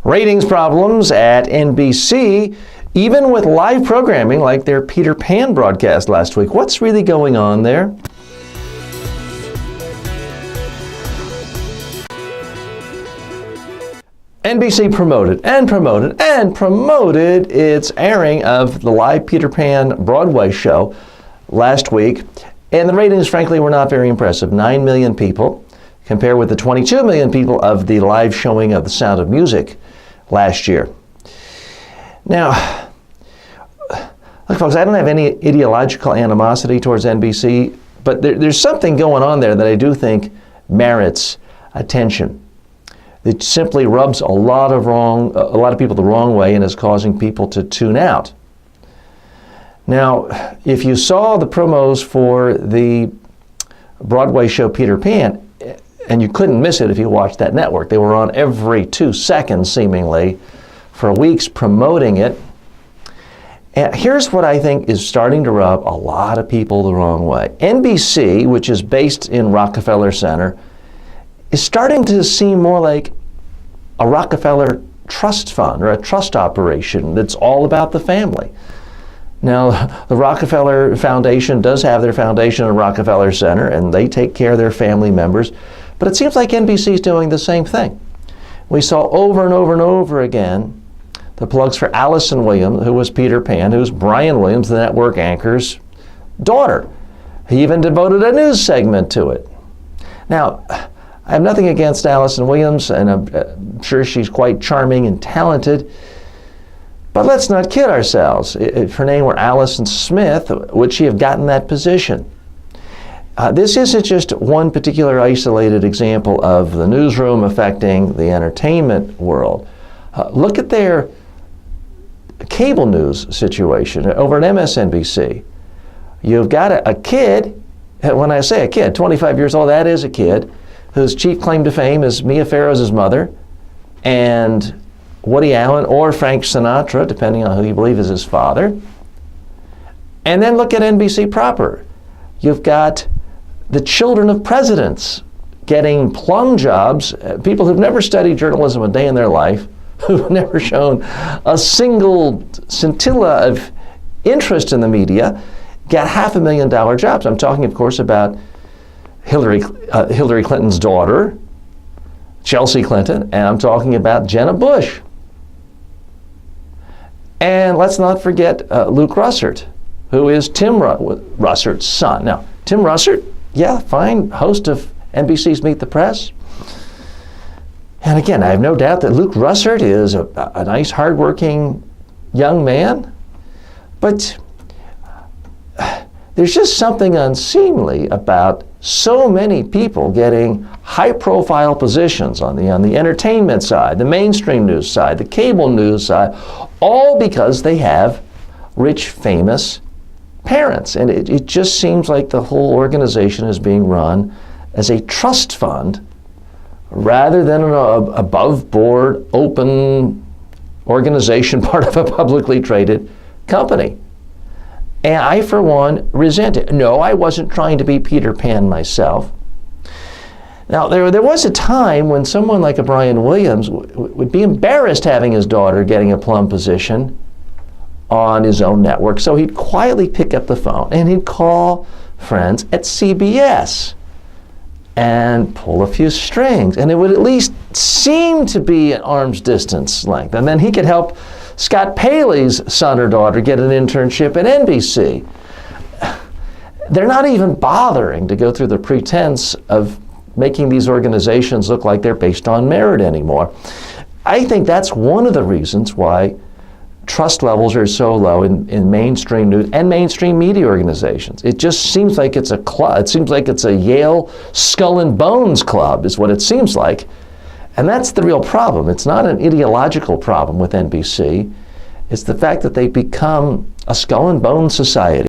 Ratings problems at NBC, even with live programming like their Peter Pan broadcast last week. What's really going on there? NBC promoted its airing of the live Peter Pan Broadway show last week, and the ratings, frankly, were not very impressive. 9 million people, compared with the 22 million people of the live showing of The Sound of Music last year. Now, look, folks, I don't have any ideological animosity towards NBC, but there's something going on there that I do think merits attention. It simply rubs a lot of people the wrong way and is causing people to tune out. Now, if you saw the promos for the Broadway show Peter Pan, and you couldn't miss it if you watched that network, they were on every 2 seconds, seemingly, for weeks promoting it. And here's what I think is starting to rub a lot of people the wrong way. NBC, which is based in Rockefeller Center, is starting to seem more like a Rockefeller trust fund or a trust operation that's all about the family. Now, the Rockefeller Foundation does have their foundation in Rockefeller Center, and they take care of their family members, but it seems like NBC is doing the same thing. We saw over and over and over again the plugs for Allison Williams, who was Peter Pan, who's Brian Williams, the network anchor's daughter. He even devoted a news segment to it. Now, I have nothing against Allison Williams, and I'm sure she's quite charming and talented, but let's not kid ourselves. If her name were Allison Smith, would she have gotten that position? This isn't just one particular isolated example of the newsroom affecting the entertainment world. Look at their cable news situation over at MSNBC. You've got a kid, when I say a kid, 25 years old, that is a kid, whose chief claim to fame is Mia Farrow's mother, and Woody Allen or Frank Sinatra, depending on who you believe is his father. And then look at NBC proper. You've got the children of presidents getting plum jobs, people who've never studied journalism a day in their life, who've never shown a single scintilla of interest in the media, get $500,000 jobs. I'm talking, of course, about Hillary Clinton's daughter, Chelsea Clinton, and I'm talking about Jenna Bush. And let's not forget Luke Russert, who is Tim Russert's son. Now, Tim Russert, yeah, fine, host of NBC's Meet the Press. And again, I have no doubt that Luke Russert is a nice, hardworking young man, but there's just something unseemly about so many people getting high-profile positions on the entertainment side, the mainstream news side, the cable news side, all because they have rich, famous parents. And it just seems like the whole organization is being run as a trust fund rather than an above-board, open organization, part of a publicly traded company. And I, for one, resent it. No, I wasn't trying to be Peter Pan myself. Now, there was a time when someone like a Brian Williams would be embarrassed having his daughter getting a plum position on his own network, so he'd quietly pick up the phone and he'd call friends at CBS and pull a few strings, and it would at least seem to be an arm's distance length. And then he could help Scott Paley's son or daughter get an internship at NBC. They're not even bothering to go through the pretense of making these organizations look like they're based on merit anymore. I think that's one of the reasons why trust levels are so low in mainstream news and mainstream media organizations. It just seems like it's a club. It seems like it's a Yale Skull and Bones club is what it seems like. And that's the real problem. It's not an ideological problem with NBC. It's the fact that they've become a skull and bones society.